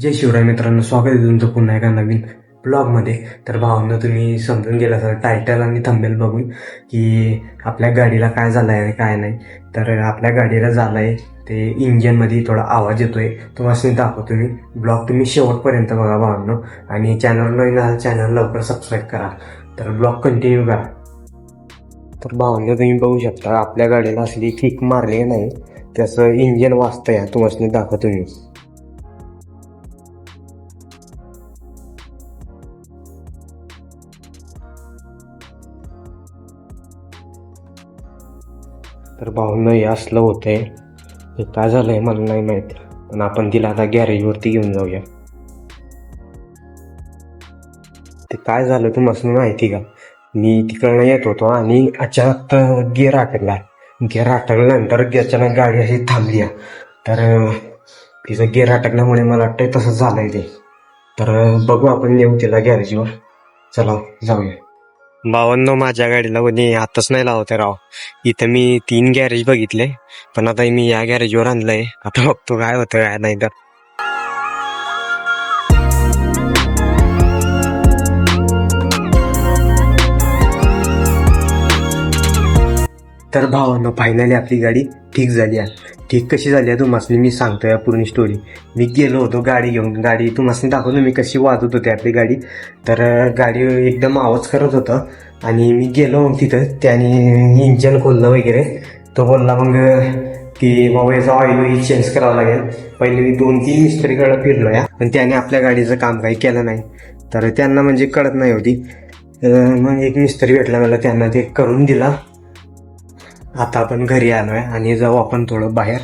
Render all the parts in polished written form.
जय शिवराय मित्रांनो, स्वागत आहे तुमचं पुन्हा एका नवीन ब्लॉगमध्ये. तर भावांनो, तुम्ही समजून गेला सर टायटल आणि थंबनेल बघून की आपल्या गाडीला काय झालं आहे काय नाही. तर आपल्या गाडीला झालं आहे ते इंजिनमध्ये थोडा आवाज येतोय, तुम्हाला दाखवतो मी. ब्लॉग तुम्ही शेवटपर्यंत बघा भावांनो, आणि चॅनल लवकर सबस्क्राईब करा. तर ब्लॉग कंटिन्यू करा. तर भावांनो, तुम्ही बघू शकता आपल्या गाडीला असली किक मारली नाही, त्याचं इंजिन वाजतंय, तुम्हाला दाखवतो मी. तर भावनं हे असलं होतंय, हे काय झालंय मला नाही माहित, पण आपण तिला आता गॅरेजवरती घेऊन जाऊया. ते काय झालं तुम्हाला माहिती का, मी तिकडनं येत होतो आणि अचानक गिअर अटकल्यानंतर अचानक गाडी अशी थांबली. तर तिचं गिअर अटकल्यामुळे मला वाटतंय तसं झालंय ते. तर बघू आपण नेऊ तिला गॅरेजवर. चला जाऊया. भावांनो, माझ्या गाडीला कोणी आताच नाही लावते राव. इथं मी 3 गॅरेज बघितले, पण आता मी या गॅरेजवर आणलंय. आता बघतो काय होतं काय नाही. तर भावांनो, फायनली आपली गाडी ठीक झाली आहे. ठीक कशी झाली आहे तुम्हाला मी सांगतो या पूर्ण स्टोरी. मी गेलो होतो गाडी घेऊन, गाडी तुम्हाला दाखवतो मी कशी वाजत होती आपली गाडी. तर गाडी एकदम आवाज करत होतं आणि मी गेलो मग तिथं, त्याने इंजन खोललं वगैरे. तो बोलला मग की बाबा याचा ऑइल चेंज करावं लागेल. पहिले मी 2-3 मिस्त्रीकडे फिरलो या, पण त्याने आपल्या गाडीचं काम काही केलं नाही. तर त्यांना म्हणजे कळत नाही होती. मग एक मिस्त्री भेटला मला, त्यांना ते करून दिला. आता आपण घरी आलोय आणि जाऊ आपण थोडं बाहेर.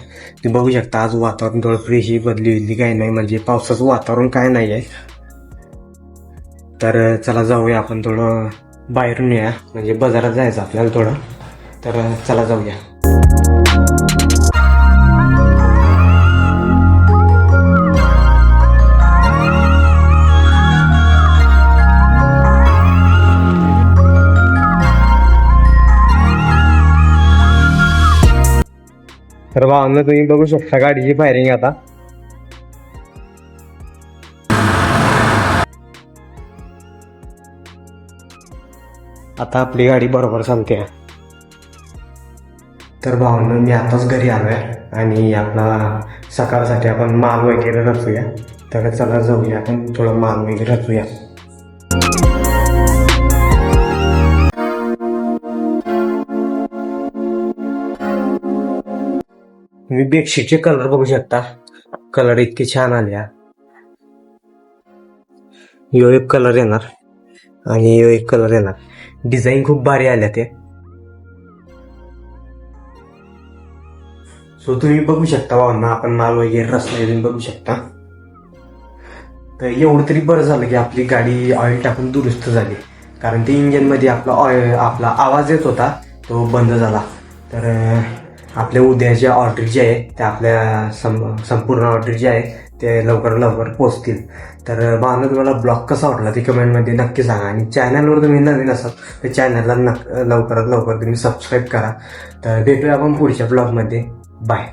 तुम्ही बघू शकता आज वातावरण थोडं फ्रेश बदली काही नाही, म्हणजे पावसाचं वातावरण काय नाही आहे. तर चला जाऊया आपण थोडं बाहेरून या, म्हणजे बाजारात जायचं आपल्याला थोडं. तर चला जाऊया. तर भावांना तुम्ही बघू शकता गाडीची फायरिंग आता आपली गाडी बरोबर चालते. तर भावांना मी आताच घरी आलोय आणि आपला सकाळसाठी आपण माल वगैरे रचूया. तर चला जाऊया आपण थोडं माल वगैरे रचूया. तुम्ही बेडशीटचे कलर बघू शकता, कलर इतके छान आले. यो एक कलर येणार आणि यो एक कलर येणार. डिझाईन खूप भारी आल्या ते. सो तुम्ही बघू शकता भावना, आपण माल वगैरे रचला तुम्ही बघू शकता. तर एवढं तरी बरं झालं की आपली गाडी ऑइल टाकून दुरुस्त झाली, कारण ते इंजिनमध्ये आपला आवाज येत होता तो बंद झाला. तर आपल्या उद्याच्या ऑर्डर जे आहे त्या आपल्या संपूर्ण ऑर्डर जे आहे ते लवकर पोचतील. तर भावना, तुम्हाला ब्लॉग कसा वाटला ते कमेंटमध्ये नक्की सांगा. आणि चॅनलवर तुम्ही नवीन असाल तर चॅनलला लवकरात लवकर तुम्ही सबस्क्राईब करा. तर भेटूया आपण पुढच्या ब्लॉगमध्ये. बाय.